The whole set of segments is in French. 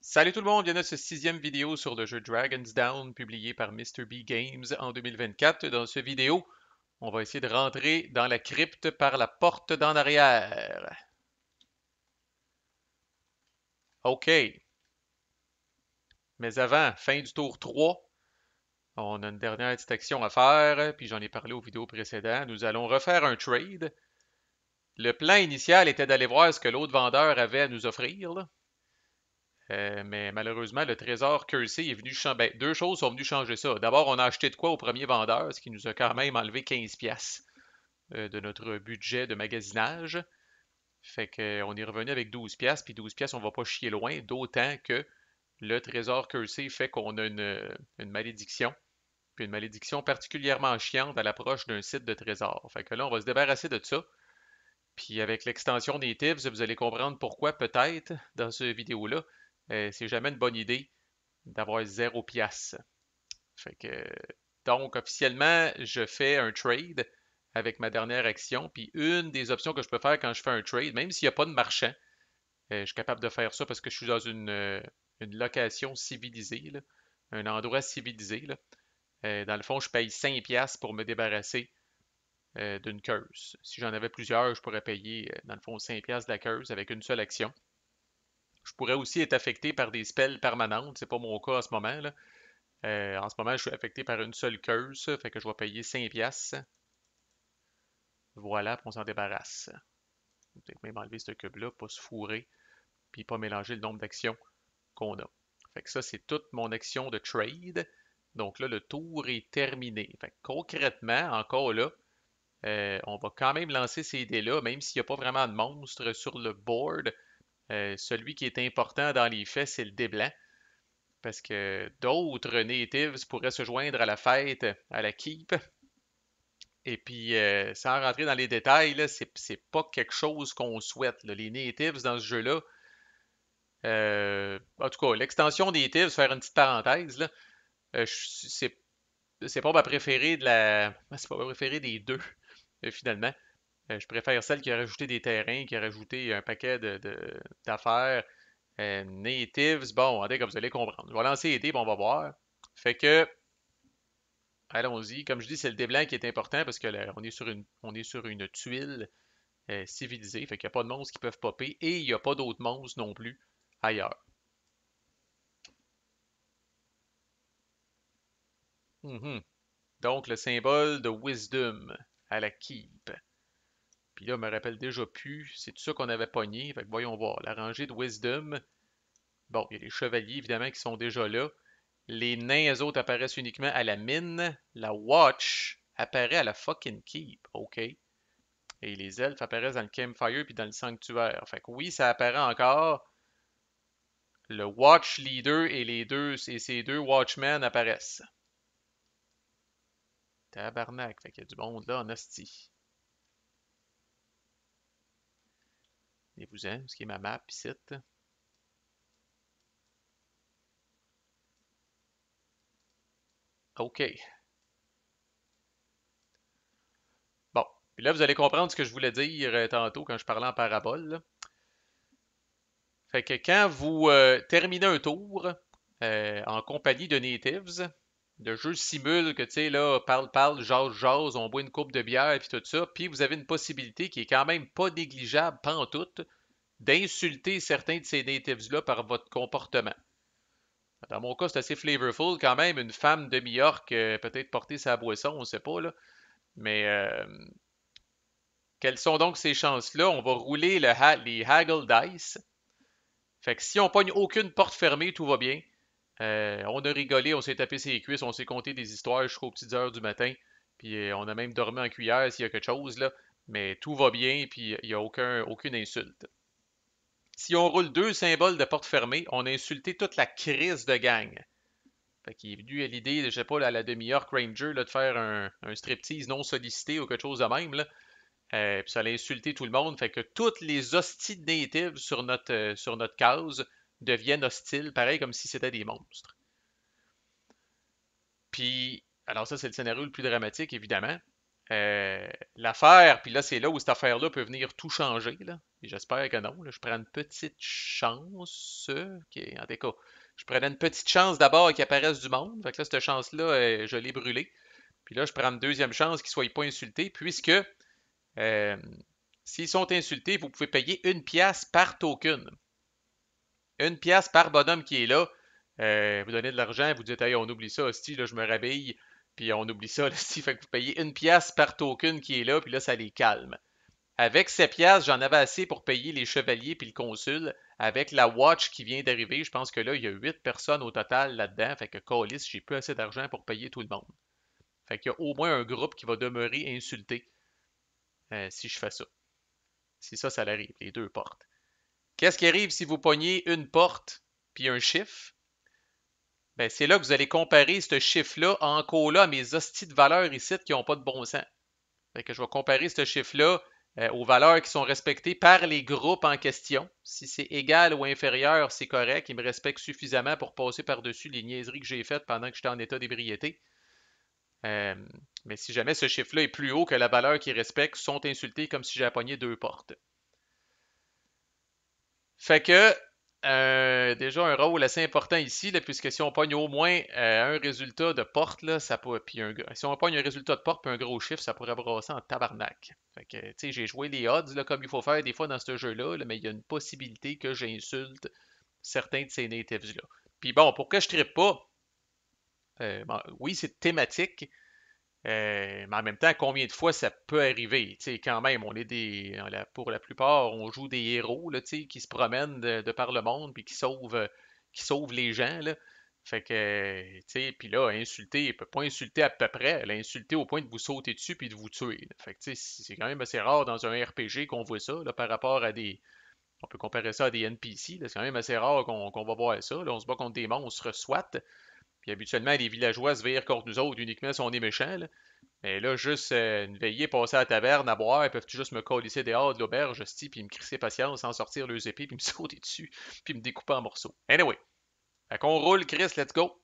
Salut tout le monde, bienvenue à ce sixième vidéo sur le jeu Dragon's Down publié par Mr. B Games en 2024. Dans cette vidéo, on va essayer de rentrer dans la crypte par la porte d'en arrière. OK, mais avant, fin du tour 3, on a une dernière petite action à faire, puis j'en ai parlé aux vidéos précédentes. Nous allons refaire un trade. Le plan initial était d'aller voir ce que l'autre vendeur avait à nous offrir, là. Mais malheureusement, le trésor cursé est venu changer. Ben, deux choses sont venues changer ça. D'abord, on a acheté de quoi au premier vendeur, ce qui nous a quand même enlevé 15 pièces de notre budget de magasinage. Fait qu'on est revenu avec 12 pièces, puis 12 pièces, on va pas chier loin, d'autant que le trésor cursé fait qu'on a une malédiction, puis une malédiction particulièrement chiante à l'approche d'un site de trésor. Fait que là, on va se débarrasser de ça. Puis avec l'extension des tips, vous allez comprendre pourquoi peut-être dans cette vidéo-là, c'est jamais une bonne idée d'avoir 0 pièce. Fait que, donc, officiellement, je fais un trade avec ma dernière action. Puis une des options que je peux faire quand je fais un trade, même s'il n'y a pas de marchand, je suis capable de faire ça parce que je suis dans une location civilisée, là, un endroit civilisé. Là. Dans le fond, je paye 5 piastres pour me débarrasser d'une curse. Si j'en avais plusieurs, je pourrais payer, dans le fond, 5 piastres de la curse avec une seule action. Je pourrais aussi être affecté par des spells permanentes. C'est pas mon cas en ce moment, là. En ce moment, je suis affecté par une seule curse, fait que je vais payer 5 piastres. Voilà, puis on s'en débarrasse. Peut-être même enlever ce cube-là, pas se fourrer, puis pas mélanger le nombre d'actions qu'on a. Fait que ça, c'est toute mon action de trade. Donc là, le tour est terminé. Fait que concrètement, encore là, on va quand même lancer ces dés-là, même s'il n'y a pas vraiment de monstre sur le board. Celui qui est important dans les faits, c'est le dé blanc. Parce que d'autres natives pourraient se joindre à la fête, à la keep. Et puis, sans rentrer dans les détails, là, c'est pas quelque chose qu'on souhaite, là. Les natives dans ce jeu-là, en tout cas, l'extension natives, faire une petite parenthèse, là, c'est pas ma préférée c'est pas ma préférée des deux, finalement. Je préfère celle qui a rajouté des terrains, qui a rajouté un paquet d'affaires. Natives, bon, attendez, comme vous allez comprendre. Je vais lancer les dés, puis on va voir. Fait que, allons-y. Comme je dis, c'est le dé blanc qui est important parce que là, on est sur une tuile civilisée. Fait qu'il n'y a pas de monstres qui peuvent popper et il n'y a pas d'autres monstres non plus ailleurs. Mhm. Donc, le symbole de Wisdom à la keep. Puis là, je me rappelle déjà plus. C'est tout ça qu'on avait pogné. Fait que voyons voir. La rangée de Wisdom. Bon, il y a les chevaliers, évidemment, qui sont déjà là. Les nains, eux autres, apparaissent uniquement à la mine. La Watch apparaît à la fucking keep. OK. Et les elfes apparaissent dans le campfire puis dans le sanctuaire. Fait que oui, ça apparaît encore. Le Watch Leader et ces deux Watchmen apparaissent. Tabarnak, fait qu'il y a du monde là en hostie. Venez-vous-en, ce qui est ma map ici. OK. Bon. Puis là, vous allez comprendre ce que je voulais dire tantôt quand je parlais en parabole, là. Fait que quand vous terminez un tour en compagnie de natives, le jeu simule que, tu sais, là, parle, jase, on boit une coupe de bière, puis tout ça, puis vous avez une possibilité qui est quand même pas négligeable, pantoute, d'insulter certains de ces natives-là par votre comportement. Dans mon cas, c'est assez flavorful quand même, une femme de New-York, peut-être porter sa boisson, on sait pas, là. Mais quelles sont donc ces chances-là? On va rouler les Haggle Dice. Fait que si on pogne aucune porte fermée, tout va bien. On a rigolé, on s'est tapé ses cuisses, on s'est conté des histoires jusqu'aux petites heures du matin. Puis on a même dormi en cuillère s'il y a quelque chose, là. Mais tout va bien, puis il n'y a aucune insulte. Si on roule deux symboles de porte fermée, on a insulté toute la crise de gang. Fait qu'il est venu à l'idée, je sais pas, là, à la demi-heure Ranger, là, de faire un striptease non sollicité ou quelque chose de même, là. Puis ça a insulté tout le monde. Fait que toutes les hosties de natives sur notre case deviennent hostiles, pareil comme si c'était des monstres. Puis, alors ça, c'est le scénario le plus dramatique, évidemment. L'affaire, puis là, c'est là où cette affaire-là peut venir tout changer, là. Puis j'espère que non. Là, je prends une petite chance. Ok, en tout cas, je prenais une petite chance d'abord qu'il apparaisse du monde. Fait que là, cette chance-là, je l'ai brûlée. Puis là, je prends une deuxième chance qu'ils ne soient pas insultés, puisque euh, s'ils sont insultés, vous pouvez payer une pièce par token. Une pièce par bonhomme qui est là. Vous donnez de l'argent, vous dites, hey, on oublie ça, hostie, là, je me rhabille, puis on oublie ça, hostie. Fait que vous payez une pièce par token qui est là, puis là, ça les calme. Avec ces pièces, j'en avais assez pour payer les chevaliers puis le consul. Avec la watch qui vient d'arriver, je pense que là, il y a 8 personnes au total là-dedans. Fait que Callis, j'ai plus assez d'argent pour payer tout le monde. Fait qu'il y a au moins un groupe qui va demeurer insulté si je fais ça. Si ça arrive, les deux portes. Qu'est-ce qui arrive si vous pognez une porte puis un chiffre? Ben, c'est là que vous allez comparer ce chiffre-là encore là à mes hosties de valeurs ici qui n'ont pas de bon sens. Fait que je vais comparer ce chiffre-là aux valeurs qui sont respectées par les groupes en question. Si c'est égal ou inférieur, c'est correct. Ils me respectent suffisamment pour passer par-dessus les niaiseries que j'ai faites pendant que j'étais en état d'ébriété. Euh, mais si jamais ce chiffre-là est plus haut que la valeur qu'ils respectent, sont insultés comme si j'avais pogné deux portes. Fait que déjà un rôle assez important ici, là, puisque si on pogne au moins un résultat de porte, là, ça peut, puis si on pogne un résultat de porte puis un gros chiffre, ça pourrait brasser en tabarnak. Fait que, tu sais, j'ai joué les odds là, comme il faut faire des fois dans ce jeu-là, là, mais il y a une possibilité que j'insulte certains de ces natives-là. Puis bon, pour que je trippe pas, bon, oui, c'est thématique, mais en même temps, combien de fois ça peut arriver? Tu sais, quand même, on est pour la plupart, on joue des héros là, tu sais, qui se promènent de par le monde puis qui sauvent les gens. Là. Fait que, tu sais, puis là, insulter, il peut pas insulter à peu près, elle a insulté au point de vous sauter dessus puis de vous tuer. Là. Fait que, tu sais, c'est quand même assez rare dans un RPG qu'on voit ça, là, par rapport à des. On peut comparer ça à des NPC, là, c'est quand même assez rare qu'on va voir ça. Là. On se bat contre des monstres SWAT, puis habituellement, les villageois se virent contre nous autres uniquement si on est méchants. Là. Mais là, juste une veillée, passer à la taverne, à boire, ils peuvent juste me colisser dehors de l'auberge, puis me crisser patience, sans sortir leurs épées, puis me sauter dessus, puis me découper en morceaux. Anyway, fait qu'on roule, Chris, let's go.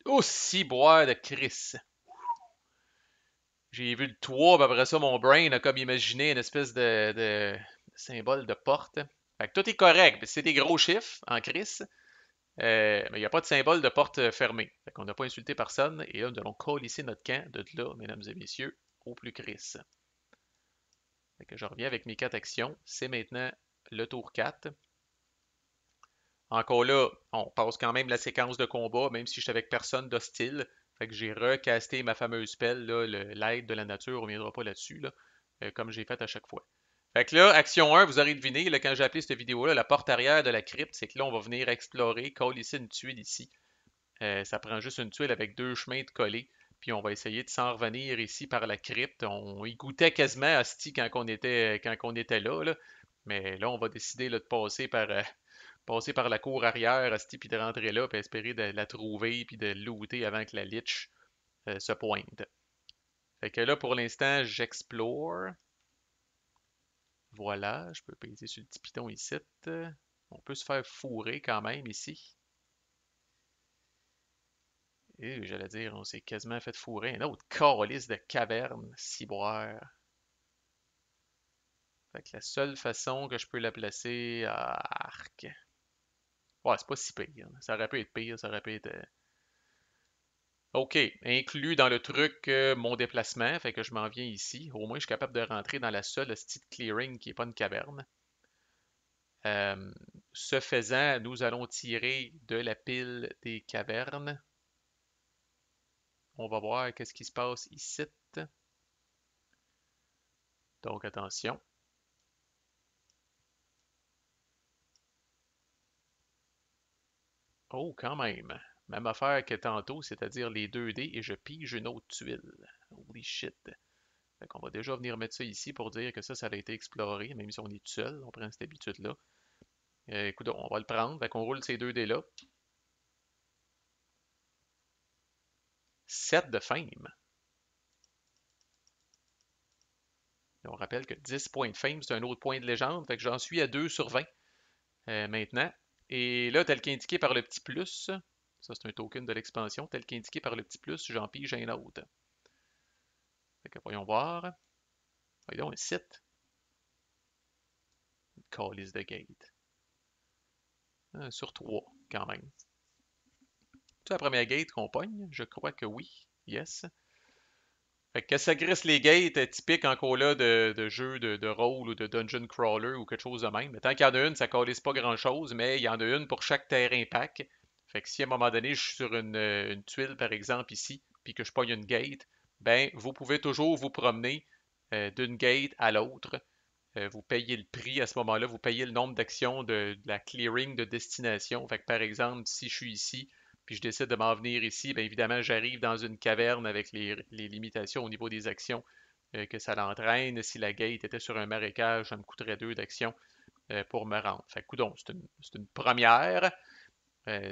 Aussi boire de Chris. J'ai vu le toit, puis après ça, mon brain a comme imaginé une espèce de symbole de porte. Fait que tout est correct, c'est des gros chiffres en Chris, mais il n'y a pas de symbole de porte fermée. Fait qu'on n'a pas insulté personne, et là, nous allons colisser notre camp de là, mesdames et messieurs, au plus Chris. Fait que je reviens avec mes 4 actions. C'est maintenant le tour 4. Encore là, on passe quand même la séquence de combat, même si je suis avec personne d'hostile. Fait que j'ai recasté ma fameuse spell, l'aide de la nature, on ne reviendra pas là-dessus, là, comme j'ai fait à chaque fois. Fait que là, action 1, vous aurez deviné, là, quand j'ai appelé cette vidéo-là, la porte arrière de la crypte, c'est que là, on va venir explorer, ici une tuile ici. Ça prend juste une tuile avec deux chemins de coller. Puis on va essayer de s'en revenir ici par la crypte. On y goûtait quasiment à Asti quand on était là, là. Mais là, on va décider là, de passer par la cour arrière, Asti, puis de rentrer là, puis espérer de la trouver, puis de looter avant que la lich se pointe. Fait que là, pour l'instant, j'explore. Voilà, je peux peser sur le petit piton ici. On peut se faire fourrer quand même ici. Et j'allais dire, on s'est quasiment fait fourrer. Un autre calice de caverne, ciboire. Fait que la seule façon que je peux la placer, arc. Ouais, c'est pas si pire. Ça aurait pu être pire, ça aurait pu être. Ok, inclus dans le truc mon déplacement, fait que je m'en viens ici. Au moins, je suis capable de rentrer dans la seule petite clearing qui n'est pas une caverne. Euh, Ce faisant, nous allons tirer de la pile des cavernes. On va voir qu'est-ce qui se passe ici. Donc attention. Oh, quand même. Même affaire que tantôt, c'est-à-dire les 2D et je pige une autre tuile. Holy shit. Fait qu'on va déjà venir mettre ça ici pour dire que ça a été exploré, même si on est tout seul, on prend cette habitude-là. Écoute, on va le prendre, fait qu'on roule ces 2D-là. 7 de fame. Et on rappelle que 10 points de fame, c'est un autre point de légende, fait que j'en suis à 2 sur 20 maintenant. Et là, tel qu'indiqué par le petit plus, ça c'est un token de l'expansion, tel qu'indiqué par le petit plus, j'en pige un autre. Fait que voyons voir. Voyons, un site. Calice de gate. Sur 3, quand même. C'est la première gate qu'on pogne? Je crois que oui. Yes. Fait que ça grisse les gates typiques encore là de jeux de rôle ou de dungeon crawler ou quelque chose de même. Mais tant qu'il y en a une, ça calisse pas grand-chose, mais il y en a une pour chaque terrain pack. Fait que si à un moment donné, je suis sur une tuile, par exemple, ici, puis que je pogne une gate, ben, vous pouvez toujours vous promener d'une gate à l'autre. Vous payez le prix à ce moment-là, vous payez le nombre d'actions de la clearing de destination. Fait que par exemple, si je suis ici, puis je décide de m'en venir ici, bien évidemment, j'arrive dans une caverne avec les limitations au niveau des actions que ça l'entraîne. Si la gate était sur un marécage, ça me coûterait 2 d'actions pour me rendre. Fait que, coudonc, c'est une première.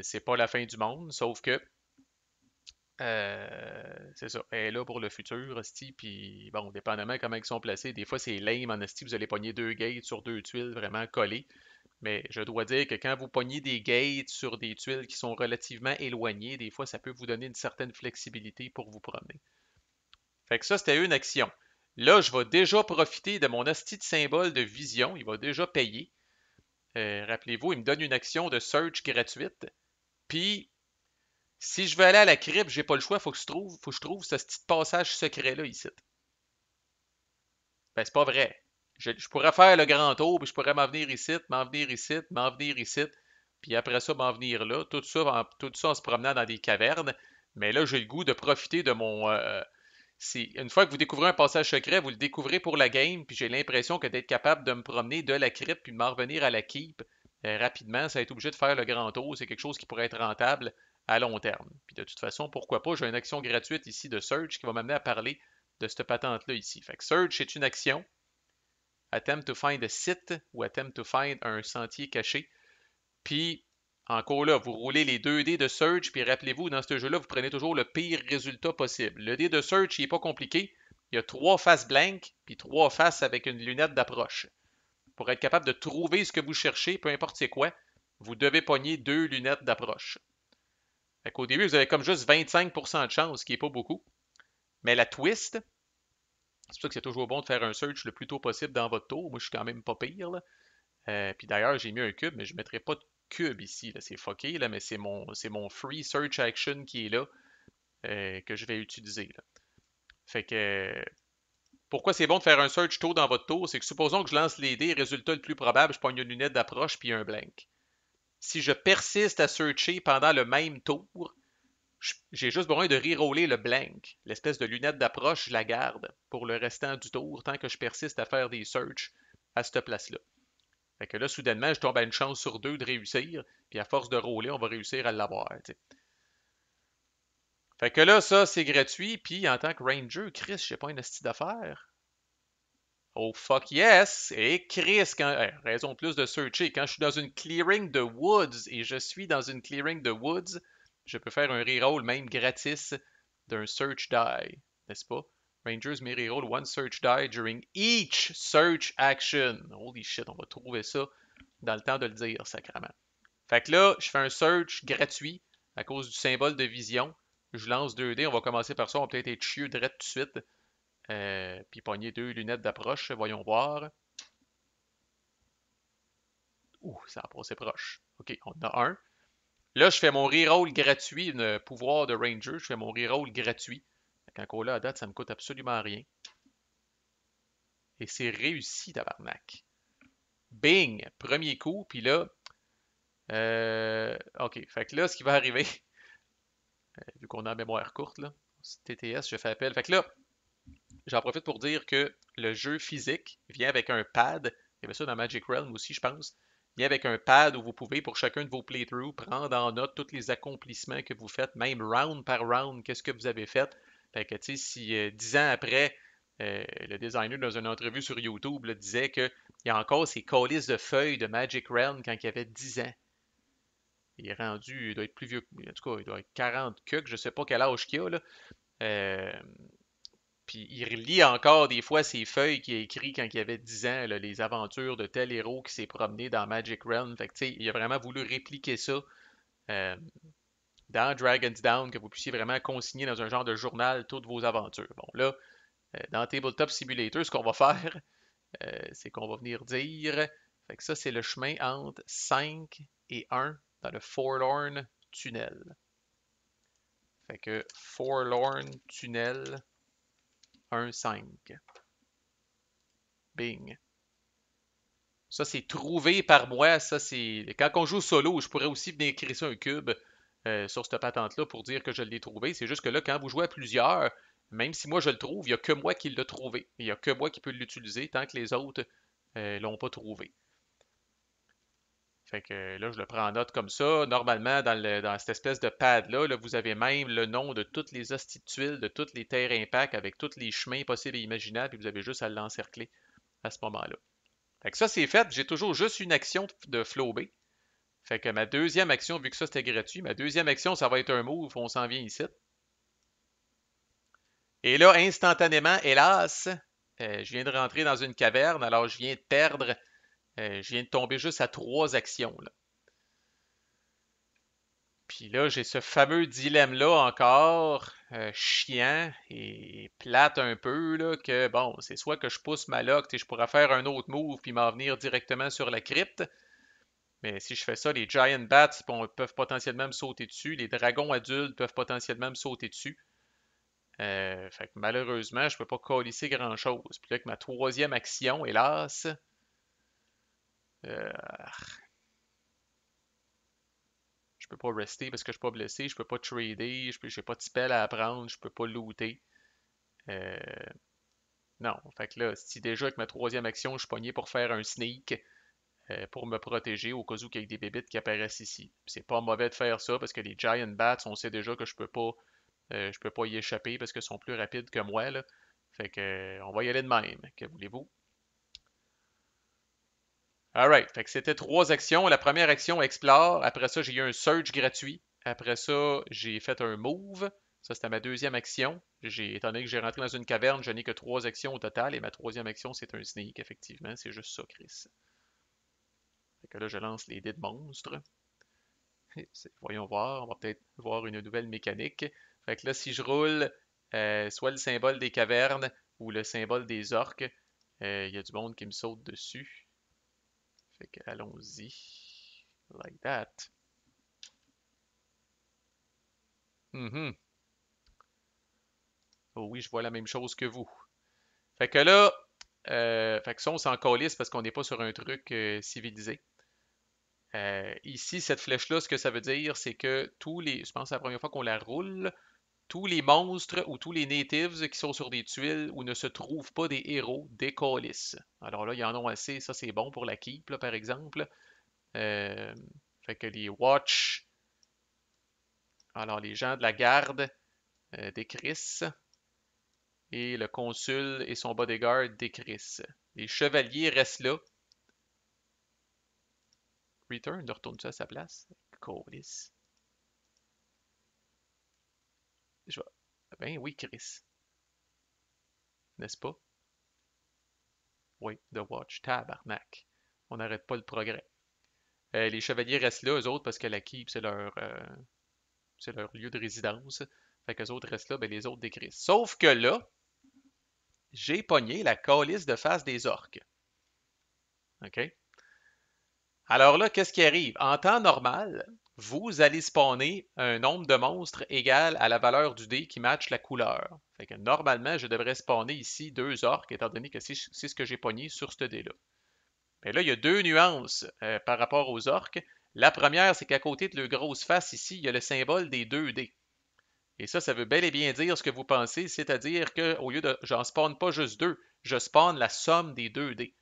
C'est pas la fin du monde, sauf que c'est ça. Elle est là pour le futur, hostie. Puis, bon, dépendamment comment ils sont placés, des fois c'est lame en hostie. Vous allez pogner deux gates sur deux tuiles vraiment collées. Mais je dois dire que quand vous pognez des gates sur des tuiles qui sont relativement éloignées, des fois ça peut vous donner une certaine flexibilité pour vous promener. Fait que ça, c'était une action. Là, je vais déjà profiter de mon hostie de symbole de vision. Il va déjà payer. Rappelez-vous, il me donne une action de search gratuite. Puis, si je veux aller à la crypte, j'ai pas le choix, faut que je trouve ce petit passage secret-là ici. Ben, c'est pas vrai. Je pourrais faire le grand tour, puis je pourrais m'en venir ici, m'en venir ici, m'en venir ici, puis après ça, m'en venir là. Tout ça en se promenant dans des cavernes. Mais là, j'ai le goût de profiter de mon. Une fois que vous découvrez un passage secret, vous le découvrez pour la game, puis j'ai l'impression que d'être capable de me promener de la crypte puis de m'en revenir à la keep rapidement, ça va être obligé de faire le grand tour. C'est quelque chose qui pourrait être rentable à long terme. Puis de toute façon, pourquoi pas, j'ai une action gratuite ici de Search qui va m'amener à parler de cette patente-là ici. Fait que Search est une action. Attempt to find a site ou attempt to find un sentier caché. Puis, encore là, vous roulez les 2 dés de Search, puis rappelez-vous, dans ce jeu-là, vous prenez toujours le pire résultat possible. Le dé de Search, il n'est pas compliqué. Il y a 3 faces blank, puis 3 faces avec une lunette d'approche. Pour être capable de trouver ce que vous cherchez, peu importe c'est quoi, vous devez pogner 2 lunettes d'approche. Fait qu'au début, vous avez comme juste 25% de chance, ce qui n'est pas beaucoup. Mais la twist, c'est pour ça que c'est toujours bon de faire un search le plus tôt possible dans votre tour. Moi, je suis quand même pas pire, là. Puis d'ailleurs, j'ai mis un cube, mais je ne mettrai pas de cube ici. Là. C'est fucké, là, mais c'est mon free search action qui est là que je vais utiliser. Là. Fait que pourquoi c'est bon de faire un search tôt dans votre tour? C'est que supposons que je lance les dés, résultat le plus probable, je pogne une lunette d'approche puis un blank. Si je persiste à searcher pendant le même tour, j'ai juste besoin de reroller le blank. L'espèce de lunette d'approche, je la garde pour le restant du tour tant que je persiste à faire des searches à cette place-là. Fait que là, soudainement, je tombe à une chance sur 2 de réussir, puis à force de rouler, on va réussir à l'avoir. T'sais. Fait que là, ça, c'est gratuit, puis en tant que ranger, Chris, je sais pas une astuce d'affaires. Oh fuck yes! Et Chris, raison de plus de searcher, quand je suis dans une clearing de woods et je suis dans une clearing de woods, je peux faire un reroll même gratis d'un search die, n'est-ce pas? Rangers may reroll one search die during each search action. Holy shit, on va trouver ça dans le temps de le dire, sacrément. Fait que là, je fais un search gratuit à cause du symbole de vision. Je lance 2 dés, on va commencer par ça, on va peut-être être chieux direct tout de suite. Puis pogner 2 lunettes d'approche, voyons voir. Ouh, ça a passé proche. Ok, on en a un. Là, je fais mon reroll gratuit, un pouvoir de Ranger. Je fais mon reroll gratuit. Encore là, à date, ça me coûte absolument rien. Et c'est réussi, tabarnak. Bing! Premier coup, puis là. Ok, fait que là, ce qui va arriver, vu qu'on a la mémoire courte, là, TTS, je fais appel. Fait que là, j'en profite pour dire que le jeu physique vient avec un pad. Il y avait ça dans Magic Realm aussi, je pense. Il vient avec un pad où vous pouvez, pour chacun de vos playthroughs, prendre en note tous les accomplissements que vous faites, même round par round, qu'est-ce que vous avez fait. Fait que, tu sais, si 10 ans après, le designer, dans une entrevue sur YouTube, là, disait qu'il y a encore ces colis de feuilles de Magic Realm quand il y avait 10 ans. Il est rendu, il doit être plus vieux, en tout cas, il doit être 40 que je sais pas quel âge qu'il a, là. Euh, Puis il relit encore des fois ses feuilles qu'il a écrit quand il avait 10 ans, là, les aventures de tel héros qui s'est promené dans Magic Realm. Fait que, tu sais, il a vraiment voulu répliquer ça euh, dans Dragon's Down, que vous puissiez vraiment consigner dans un genre de journal toutes vos aventures. Bon, là, Dans Tabletop Simulator, ce qu'on va faire, c'est qu'on va venir dire, fait que ça c'est le chemin entre 5 et 1 dans le Forlorn Tunnel. Fait que Forlorn Tunnel 1-5. Bing. Ça, c'est trouvé par moi. Ça, c'est. Quand on joue solo, je pourrais aussi venir créer ça un cube sur cette patente-là pour dire que je l'ai trouvé. C'est juste que là, quand vous jouez à plusieurs, même si moi je le trouve, il n'y a que moi qui l'ai trouvé. Il n'y a que moi qui peux l'utiliser tant que les autres l'ont pas trouvé. Fait que là, je le prends en note comme ça. Normalement, dans cette espèce de pad-là, là, vous avez même le nom de toutes les hosties de tuiles, de tous les terres impact avec tous les chemins possibles et imaginables, puis vous avez juste à l'encercler à ce moment-là. Fait que ça, c'est fait. J'ai toujours juste une action de flow B. Fait que ma deuxième action, vu que ça c'était gratuit, ma deuxième action, ça va être un move, on s'en vient ici. Et là, instantanément, hélas, je viens de rentrer dans une caverne, alors je viens de perdre, je viens de tomber juste à 3 actions, là. Puis là, j'ai ce fameux dilemme-là encore, chiant et plate un peu, là, que bon, c'est soit que je pousse ma lock, je pourrais faire un autre move puis m'en venir directement sur la crypte, mais si je fais ça, les Giant Bats peuvent potentiellement me sauter dessus, les dragons adultes peuvent potentiellement me sauter dessus. Fait que malheureusement, je peux pas colisser grand-chose. Puis là, avec ma troisième action, hélas, euh, je peux pas rester parce que je suis pas blessé, je peux pas trader, j'ai pas de spell à apprendre, je peux pas looter. Euh, non, fait que là, si déjà avec ma troisième action, je suis pogné pour faire un sneak pour me protéger au cas où il y a des bébites qui apparaissent ici. C'est pas mauvais de faire ça parce que les Giant Bats, on sait déjà que je peux pas y échapper parce qu'ils sont plus rapides que moi, là. Fait que, on va y aller de même. Que voulez-vous? Alright, fait que c'était 3 actions. La première action, explore. Après ça, j'ai eu un search gratuit. Après ça, j'ai fait un move. Ça, c'était ma deuxième action. Étant donné que j'ai rentré dans une caverne, je n'ai que 3 actions au total. Et ma troisième action, c'est un sneak, effectivement. C'est juste ça, Chris. Fait que là, je lance les dés de monstre. Voyons voir, on va peut-être voir une nouvelle mécanique. Fait que là, si je roule soit le symbole des cavernes ou le symbole des orques, il y a du monde qui me saute dessus. Fait que allons-y. Like that. Mhm. Oh oui, je vois la même chose que vous. Fait que là, fait que ça, on s'en calisse parce qu'on n'est pas sur un truc civilisé. Ici, cette flèche-là, ce que ça veut dire, c'est que je pense que c'est la première fois qu'on la roule, tous les monstres ou tous les natives qui sont sur des tuiles où ne se trouvent pas des héros décalissent. Alors là, il y en a assez, ça c'est bon pour la keep, là, par exemple. Euh, fait que les watch, alors les gens de la garde décrissent, et le consul et son bodyguard décrissent. Les chevaliers restent là. Return, retourne-tu à sa place? Calisse. Je vais... Ben oui, Chris. N'est-ce pas? Oui, The Watch, tabarnak. On n'arrête pas le progrès. Les chevaliers restent là, eux autres, parce que la keep, c'est leur lieu de résidence. Fait qu'eux autres restent là, ben les autres décrissent. Sauf que là, j'ai pogné la calice de face des orques. OK? Alors là, qu'est-ce qui arrive? En temps normal, vous allez spawner un nombre de monstres égal à la valeur du dé qui matche la couleur. Fait que normalement, je devrais spawner ici 2 orques, étant donné que c'est ce que j'ai pogné sur ce dé-là. Mais là, il y a 2 nuances par rapport aux orques. La première, c'est qu'à côté de leur grosse face ici, il y a le symbole des 2 dés. Et ça veut bel et bien dire ce que vous pensez, c'est-à-dire qu'au lieu de j'en spawn pas juste 2, je spawn la somme des 2 dés.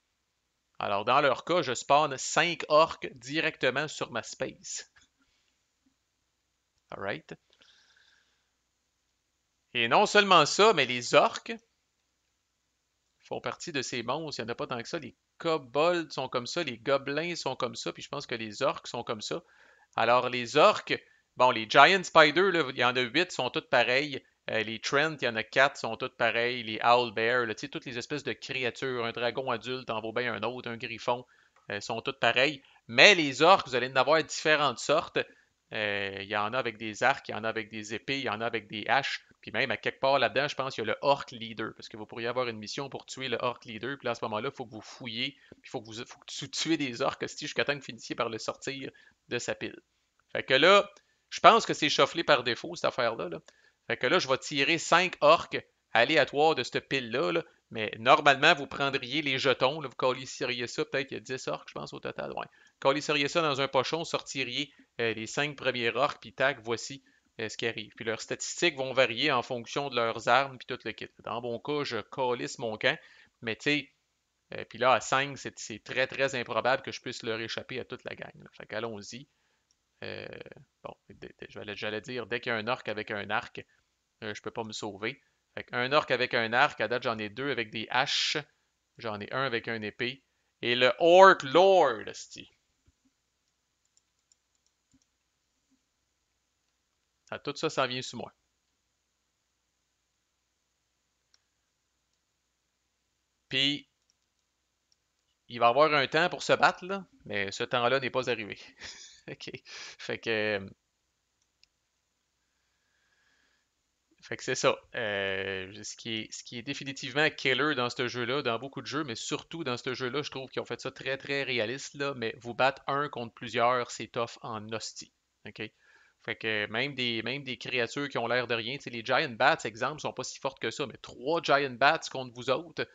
Alors, dans leur cas, je spawn 5 orques directement sur ma space. Alright? Et non seulement ça, mais les orques font partie de ces monstres. Il n'y en a pas tant que ça. Les kobolds sont comme ça, les gobelins sont comme ça, puis je pense que les orques sont comme ça. Alors, les orques, bon, les Giant Spider, là, il y en a 8, sont toutes pareilles. Les Trent, il y en a 4, sont toutes pareilles. Les Owlbear, tu sais, toutes les espèces de créatures, un dragon adulte en vaut bien un autre, un griffon, sont toutes pareilles. Mais les orques, vous allez en avoir différentes sortes. Il y en a avec des arcs, il y en a avec des épées, il y en a avec des haches, puis Puis même à quelque part là-dedans, je pense qu'il y a le Orc Leader, parce que vous pourriez avoir une mission pour tuer le Orc Leader, puis là, à ce moment-là, il faut que vous fouillez, puis faut que tu tuez des orques jusqu'à temps que vous finissiez par le sortir de sa pile. Fait que là, je pense que c'est shufflé par défaut, cette affaire-là. Là. Fait que là, je vais tirer 5 orques aléatoires de cette pile-là, là. Mais normalement, vous prendriez les jetons, là, vous colisseriez ça, peut-être qu'il y a 10 orques, je pense, au total. Ouais. Colisseriez ça dans un pochon, sortiriez les 5 premiers orques, puis tac, voici ce qui arrive. Puis leurs statistiques vont varier en fonction de leurs armes, puis tout le kit. Dans mon cas, je colisse mon camp, mais tu sais, puis là, à 5, c'est très, très improbable que je puisse leur échapper à toute la gang. Là. Fait qu'allons-y. Euh, bon, j'allais dire, dès qu'il y a un orc avec un arc, je peux pas me sauver. Fait un orc avec un arc, à date, j'en ai 2 avec des haches. J'en ai un avec un épée. Et le Orc Lord, esti. Ah, tout ça, ça vient sur moi. Puis, il va y avoir un temps pour se battre, là, mais ce temps-là n'est pas arrivé. OK. Fait que, fait que c'est ça. Ce qui est définitivement killer dans ce jeu-là, dans beaucoup de jeux, mais surtout dans ce jeu-là, je trouve qu'ils ont fait ça très très réaliste, là, mais vous battre un contre plusieurs, c'est tough en hostie. OK? Fait que même des créatures qui ont l'air de rien, tu sais, les Giant Bats, exemple, sont pas si fortes que ça, mais 3 Giant Bats contre vous autres,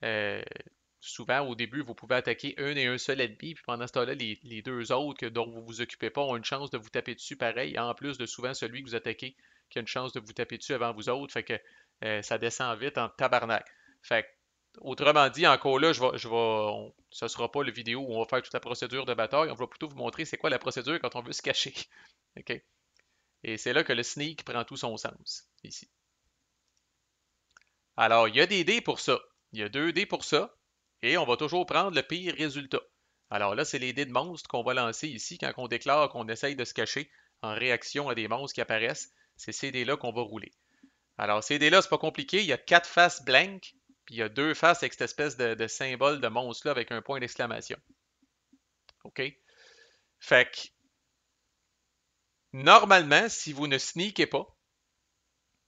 euh, souvent au début, vous pouvez attaquer un et un seul ennemi, puis pendant ce temps-là, les deux autres dont vous vous occupez pas ont une chance de vous taper dessus pareil, en plus de souvent celui que vous attaquez qui a une chance de vous taper dessus avant vous autres, fait que ça descend vite en tabarnak. Fait que, autrement dit, encore là, ce sera pas le vidéo où on va faire toute la procédure de bataille, on va plutôt vous montrer c'est quoi la procédure quand on veut se cacher. OK? Et c'est là que le sneak prend tout son sens, ici. Alors, il y a des dés pour ça. Il y a 2 dés pour ça. Et on va toujours prendre le pire résultat. Alors là, c'est les dés de monstres qu'on va lancer ici quand on déclare qu'on essaye de se cacher en réaction à des monstres qui apparaissent. C'est ces dés-là qu'on va rouler. Alors, ces dés-là, c'est pas compliqué. Il y a 4 faces blank, puis il y a 2 faces avec cette espèce de symbole de monstre-là avec un point d'exclamation. OK? Fait que, normalement, si vous ne sneakez pas,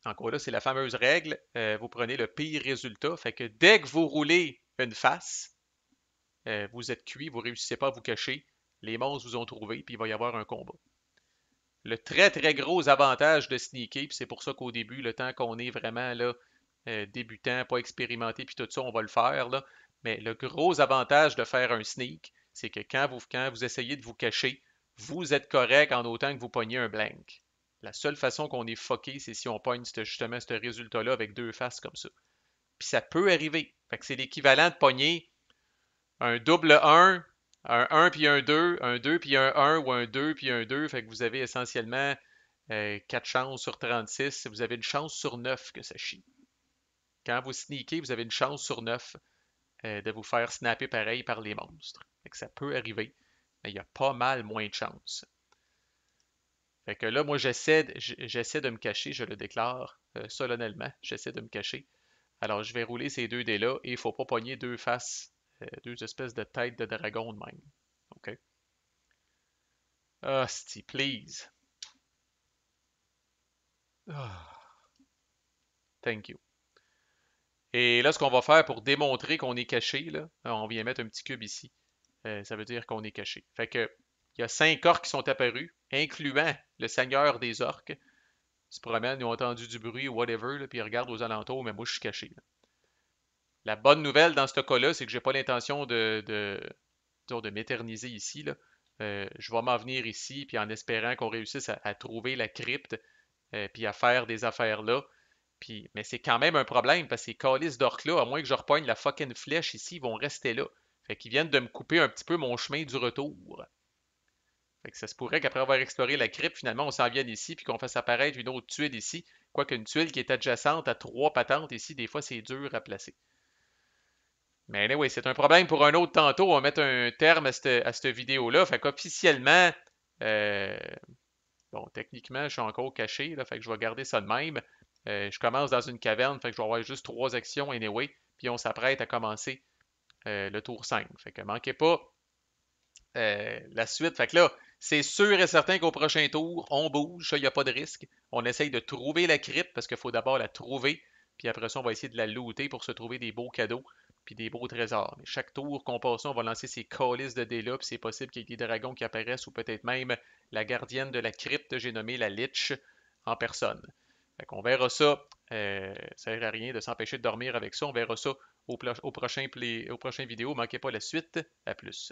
encore là, c'est la fameuse règle. Vous prenez le pire résultat. Fait que dès que vous roulez une face, vous êtes cuit, vous ne réussissez pas à vous cacher. Les monstres vous ont trouvé, puis il va y avoir un combat. Le très très gros avantage de sneaker, puis c'est pour ça qu'au début, le temps qu'on est vraiment là, débutant, pas expérimenté, puis tout ça, on va le faire, là. Mais le gros avantage de faire un sneak, c'est que quand vous essayez de vous cacher, vous êtes correct en autant que vous pognez un blank. La seule façon qu'on est fucké, c'est si on pogne justement ce résultat-là avec 2 faces comme ça. Puis ça peut arriver. Fait que c'est l'équivalent de pogner un double 1 puis un 2 puis un 1 ou un 2 puis un 2. Fait que vous avez essentiellement 4 chances sur 36. Vous avez une chance sur 9 que ça chie. Quand vous sneakez, vous avez une chance sur 9 de vous faire snapper pareil par les monstres. Fait que ça peut arriver, mais il y a pas mal moins de chances. Fait que là, moi, j'essaie de me cacher, je le déclare solennellement, j'essaie de me cacher. Alors, je vais rouler ces 2 dés-là et il ne faut pas pogner 2 faces, 2 espèces de têtes de dragon de même. OK? Ah, please. Ah, thank you. Et là, ce qu'on va faire pour démontrer qu'on est caché, là, on vient mettre un petit cube ici. Ça veut dire qu'on est caché. Fait que, il y a 5 orques qui sont apparus, incluant le seigneur des orques. Ils se promènent, ils ont entendu du bruit ou whatever, là, puis ils regardent aux alentours, mais moi, je suis caché. Là. La bonne nouvelle dans ce cas-là, c'est que j'ai pas l'intention de m'éterniser ici. Là. Je vais m'en venir ici, puis en espérant qu'on réussisse à trouver la crypte, puis à faire des affaires là. Puis, mais c'est quand même un problème, parce que ces calices d'orques-là, à moins que je repoigne la fucking flèche ici, ils vont rester là. Fait qu'ils viennent de me couper un petit peu mon chemin du retour. Fait que ça se pourrait qu'après avoir exploré la crypte, finalement, on s'en vienne ici, puis qu'on fasse apparaître une autre tuile ici. Quoique une tuile qui est adjacente à 3 patentes ici, des fois, c'est dur à placer. Mais anyway, c'est un problème pour un autre tantôt. On va mettre un terme à cette vidéo-là. Fait qu'officiellement, euh, bon, techniquement, je suis encore caché, là, fait que je vais garder ça de même. Je commence dans une caverne, fait que je vais avoir juste 3 actions anyway, puis on s'apprête à commencer le tour 5. Fait que manquez pas la suite. Fait que là, C'est sûr et certain qu'au prochain tour, on bouge, ça, il n'y a pas de risque. On essaye de trouver la crypte parce qu'il faut d'abord la trouver, puis après ça, on va essayer de la looter pour se trouver des beaux cadeaux, puis des beaux trésors. Mais chaque tour qu'on passe, on va lancer ces calices de dés là, puis c'est possible qu'il y ait des dragons qui apparaissent ou peut-être même la gardienne de la crypte, j'ai nommé la Lich, en personne. Fait qu'on verra ça. Ça ne sert à rien de s'empêcher de dormir avec ça. On verra ça au prochain vidéo. Manquez pas la suite. À plus.